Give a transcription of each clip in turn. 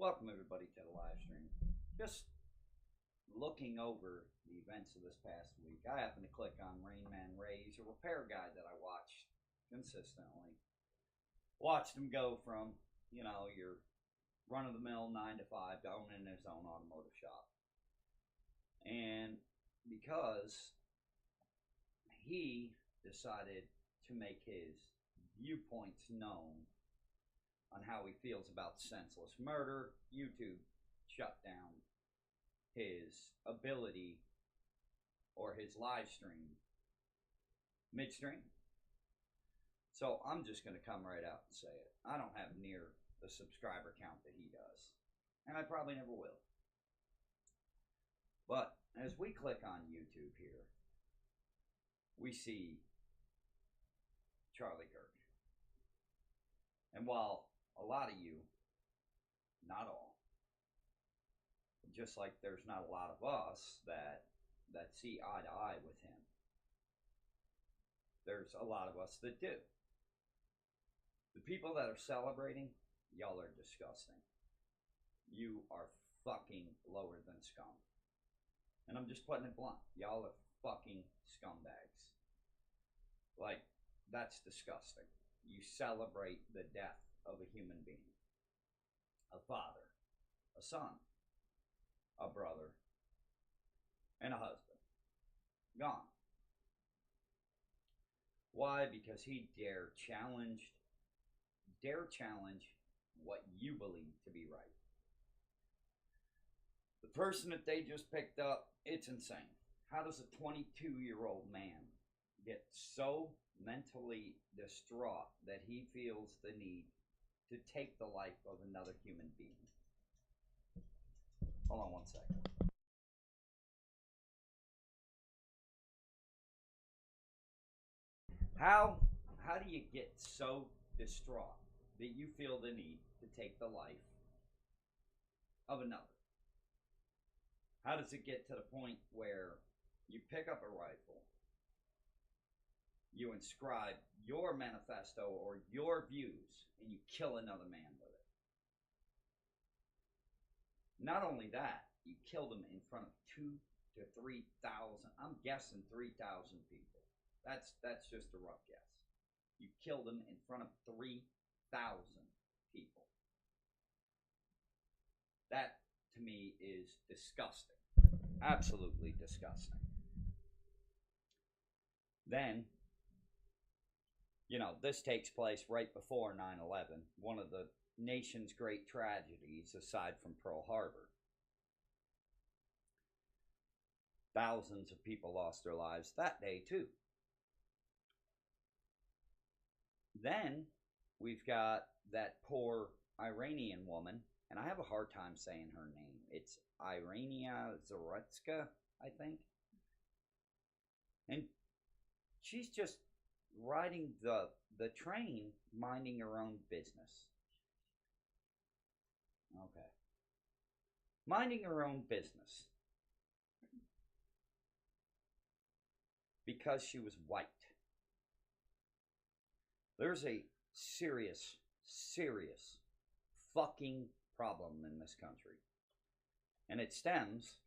Welcome everybody to the live stream. Just looking over the events of this past week, I happened to click on Rain Man Ray's, a repair guy that I watched consistently. Watched him go from, your run-of-the-mill 9 to 5 to owning his own automotive shop. And because he decided to make his viewpoints known on how he feels about senseless murder, YouTube shut down his ability or his live stream midstream. So I'm just going to come right out and say it. I don't have near the subscriber count that he does, and I probably never will. But as we click on YouTube here, we see Charlie Kirk. And while a lot of you, not all, just like there's not a lot of us that see eye to eye with him, there's a lot of us that do. The people that are celebrating, y'all are disgusting. You are fucking lower than scum. And I'm just putting it blunt. Y'all are fucking scumbags. Like, that's disgusting. You celebrate the death of a human being. A father, a son, a brother, and a husband. Gone. Why? Because he dare challenge what you believe to be right. The person that they just picked up, it's insane. How does a 22-year-old man get so mentally distraught that he feels the need to take the life of another human being? Hold on 1 second. How do you get so distraught that you feel the need to take the life of another? How does it get to the point where you pick up a rifle, you inscribe your manifesto or your views, and you kill another man with it? Not only that, you killed him in front of 2,000 to 3,000. I'm guessing 3,000 people. That's just a rough guess. You killed him in front of 3,000 people. That, to me, is disgusting. Absolutely disgusting. Then, this takes place right before 9/11, one of the nation's great tragedies aside from Pearl Harbor. Thousands of people lost their lives that day too. Then we've got that poor Iranian woman, and I have a hard time saying her name. It's Iryna Zarutska, I think. And she's just riding the train, minding her own business. Okay. Minding her own business. Because she was white. There's a serious fucking problem in this country. And it stems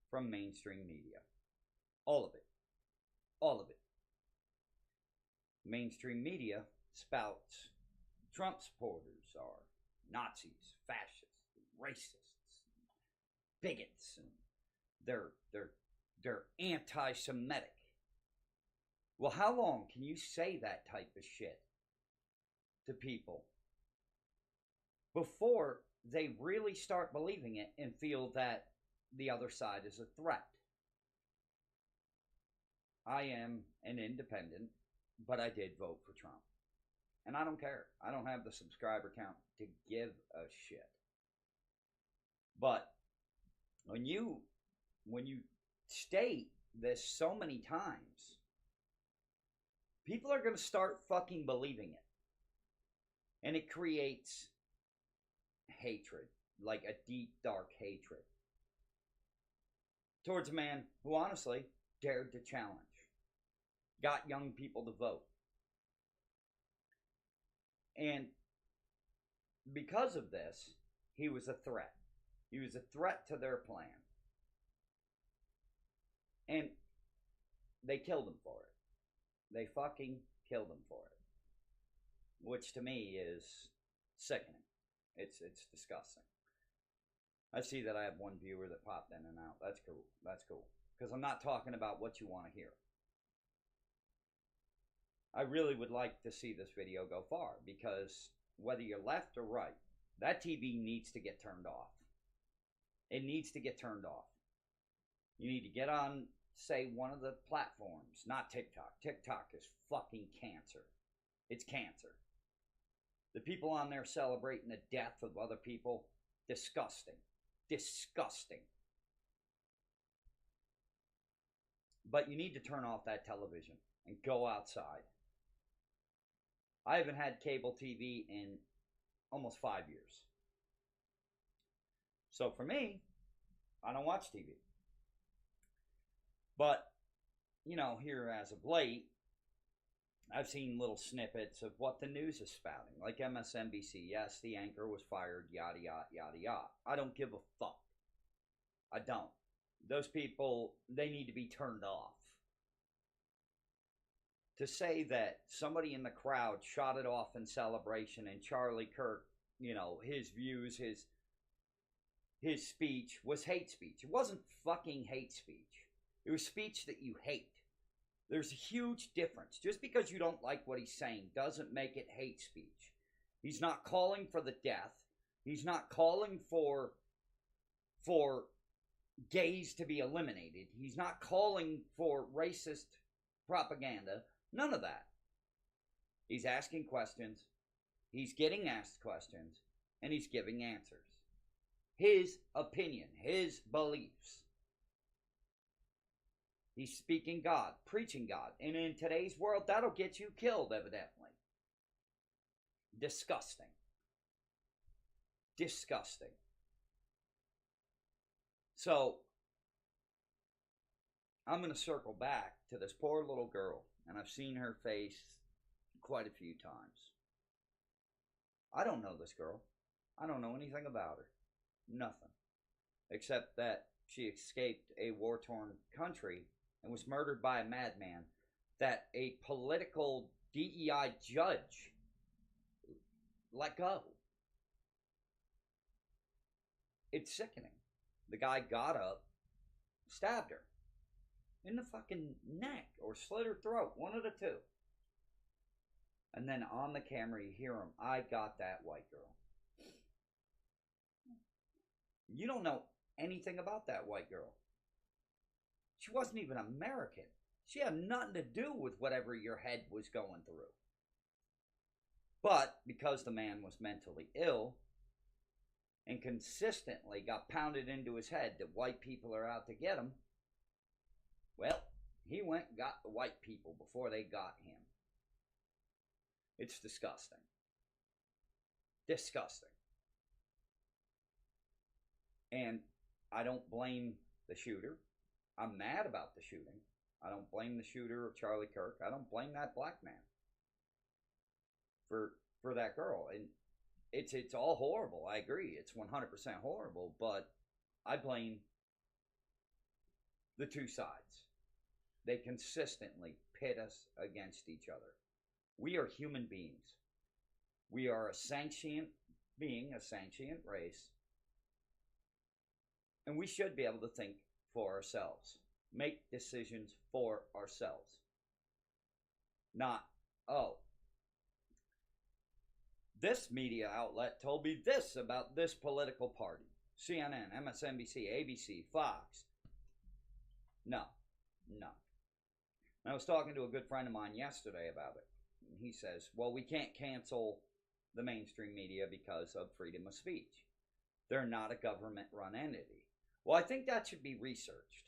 from mainstream media. All of it. All of it. Mainstream media spouts Trump supporters are Nazis, fascists, racists, bigots, and they're anti-Semitic. Well, how long can you say that type of shit to people before they really start believing it and feel that the other side is a threat? I am an independent, but I did vote for Trump. And I don't care. I don't have the subscriber count to give a shit. But when you state this so many times, people are going to start fucking believing it. And it creates hatred, like a deep, dark hatred, towards a man who honestly dared to challenge, got young people to vote. And because of this, he was a threat. He was a threat to their plan. And they killed him for it. They fucking killed him for it. Which to me is sickening. It's disgusting. I see that I have one viewer that popped in and out. That's cool. That's cool. Because I'm not talking about what you want to hear. I really would like to see this video go far, because whether you're left or right, that TV needs to get turned off. It needs to get turned off. You need to get on, say, one of the platforms, not TikTok. TikTok is fucking cancer. It's cancer. The people on there celebrating the death of other people, disgusting. Disgusting. But you need to turn off that television and go outside. I haven't had cable TV in almost 5 years. So for me, I don't watch TV. But, you know, here as of late, I've seen little snippets of what the news is spouting. Like MSNBC, yes, the anchor was fired, yada, yada, yada, yada. I don't give a fuck. I don't. Those people, they need to be turned off. To say that somebody in the crowd shot it off in celebration and Charlie Kirk, you know, his views, his speech was hate speech. It wasn't fucking hate speech. It was speech that you hate. There's a huge difference. Just because you don't like what he's saying doesn't make it hate speech. He's not calling for the death. He's not calling for gays to be eliminated. He's not calling for racist propaganda. None of that. He's asking questions. He's getting asked questions. And he's giving answers. His opinion. His beliefs. He's speaking God, preaching God. And in today's world, that'll get you killed, evidently. Disgusting. Disgusting. So, I'm going to circle back to this poor little girl. And I've seen her face quite a few times. I don't know this girl. I don't know anything about her. Nothing. Except that she escaped a war-torn country and was murdered by a madman that a political DEI judge let go. It's sickening. The guy got up, stabbed her in the fucking neck or slit her throat, one of the two. And then on the camera you hear him, I got that white girl. You don't know anything about that white girl. She wasn't even American. She had nothing to do with whatever your head was going through. But because the man was mentally ill and consistently got pounded into his head that white people are out to get him, well, he went and got the white people before they got him. It's disgusting. Disgusting. And I don't blame the shooter. I'm mad about the shooting. I don't blame the shooter of Charlie Kirk. I don't blame that black man for that girl. And it's all horrible. I agree. It's 100% horrible. But I blame the two sides. They consistently pit us against each other. We are human beings. We are a sentient being, a sentient race. And we should be able to think for ourselves. Make decisions for ourselves. Not, oh, this media outlet told me this about this political party. CNN, MSNBC, ABC, Fox. No. I was talking to a good friend of mine yesterday about it. And he says, well, we can't cancel the mainstream media because of freedom of speech. They're not a government-run entity. Well, I think that should be researched.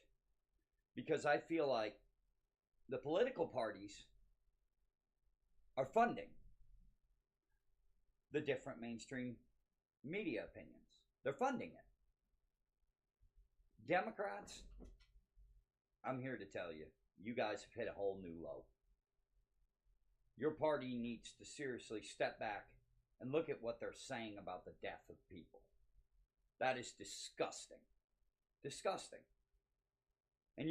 Because I feel like the political parties are funding the different mainstream media opinions. They're funding it. Democrats, I'm here to tell you, you guys have hit a whole new low. Your party needs to seriously step back and look at what they're saying about the death of people. That is disgusting. Disgusting. And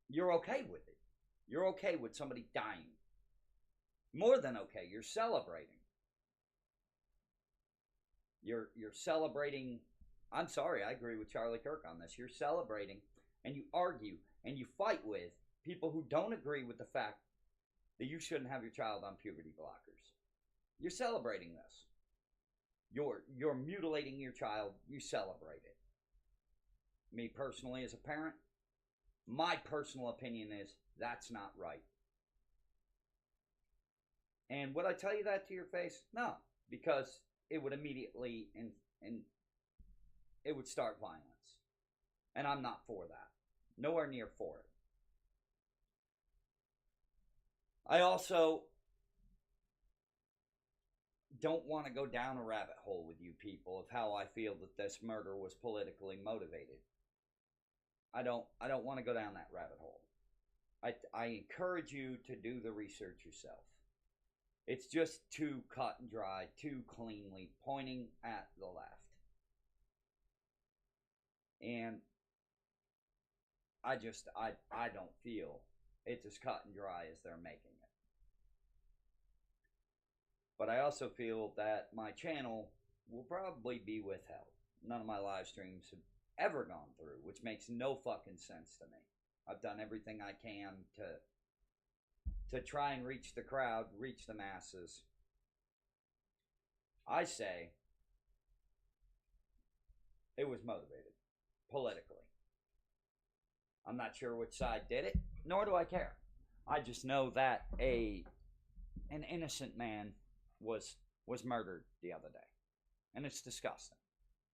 you're okay with it. You're okay with somebody dying. More than okay. You're celebrating. You're celebrating. I'm sorry, I agree with Charlie Kirk on this. You're celebrating and you argue and you fight with people who don't agree with the fact that you shouldn't have your child on puberty blockers. You're celebrating this. You're mutilating your child. You celebrate it. Me personally, as a parent, my personal opinion is that's not right. And would I tell you that to your face? No, because it would immediately and it would start violence. And I'm not for that. Nowhere near for it. I also don't want to go down a rabbit hole with you people of how I feel that this murder was politically motivated. I don't want to go down that rabbit hole. I encourage you to do the research yourself. It's just too cut and dry, too cleanly pointing at the left. And I don't feel it's as cut and dry as they're making it. But I also feel that my channel will probably be withheld. None of my live streams have ever gone through, which makes no fucking sense to me. I've done everything I can to try and reach the crowd, reach the masses. I say it was motivated politically. I'm not sure which side did it, nor do I care. I just know that an innocent man was murdered the other day. And it's disgusting.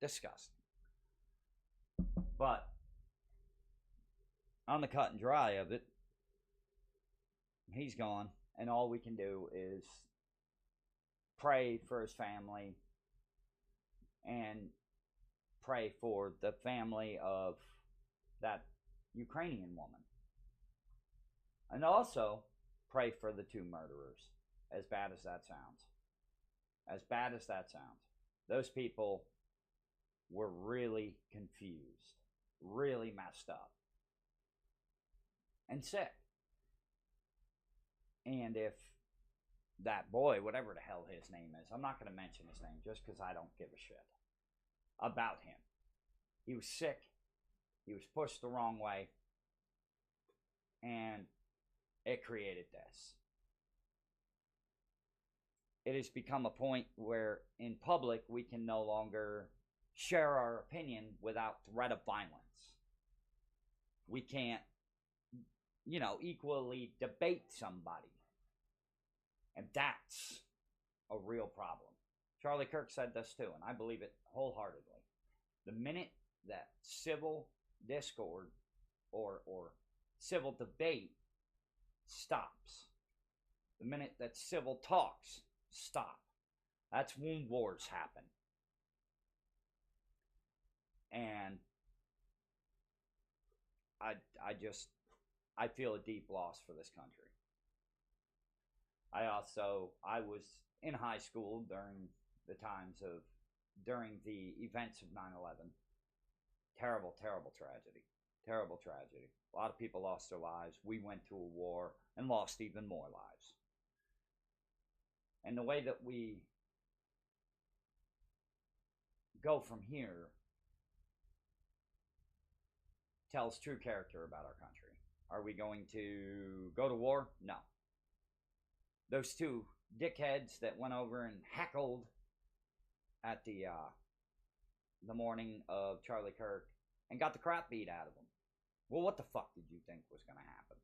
Disgusting. But on the cut and dry of it, he's gone, and all we can do is pray for his family and pray for the family of that Ukrainian woman. And also pray for the two murderers, as bad as that sounds. As bad as that sounds. Those people were really confused, really messed up, and sick. And if that boy, whatever the hell his name is, I'm not going to mention his name just because I don't give a shit about him. He was sick. He was pushed the wrong way. And it created this. It has become a point where in public we can no longer share our opinion without threat of violence. We can't, equally debate somebody. And that's a real problem. Charlie Kirk said this too, and I believe it wholeheartedly. The minute that civil discord or civil debate stops, the minute that civil talks stop, that's when wars happen. And I feel a deep loss for this country. I was in high school during the events of 9/11. Terrible, terrible tragedy. Terrible tragedy. A lot of people lost their lives. We went to a war and lost even more lives. And the way that we go from here tells true character about our country. Are we going to go to war? No. Those two dickheads that went over and heckled at the morning of Charlie Kirk and got the crap beat out of them. Well, what the fuck did you think was going to happen?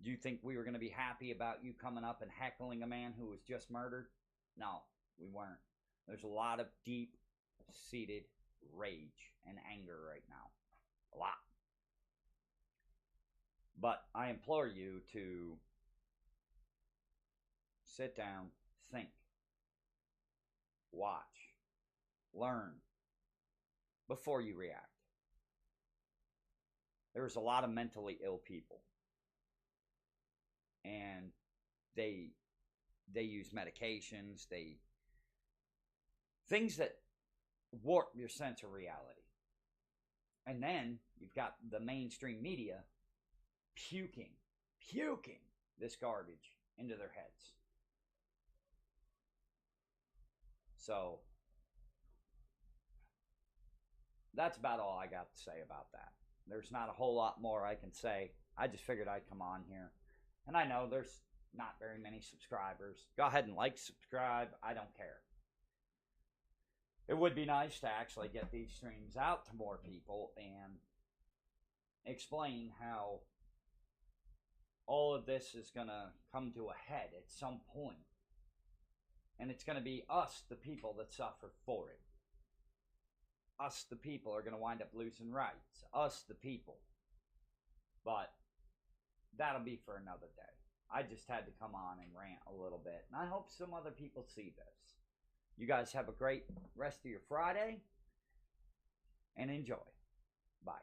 Do you think we were going to be happy about you coming up and heckling a man who was just murdered? No, we weren't. There's a lot of deep-seated rage and anger right now. A lot. But I implore you to sit down, think, watch, learn before you react. There's a lot of mentally ill people, and they use medications, things that warp your sense of reality. And then you've got the mainstream media puking this garbage into their heads. So that's about all I got to say about that. There's not a whole lot more I can say. I just figured I'd come on here. And I know there's not very many subscribers. Go ahead and like, subscribe. I don't care. It would be nice to actually get these streams out to more people and explain how all of this is going to come to a head at some point. And it's going to be us, the people, that suffer for it. Us, the people, are going to wind up losing rights. Us, the people. But that'll be for another day. I just had to come on and rant a little bit. And I hope some other people see this. You guys have a great rest of your Friday. And enjoy. Bye.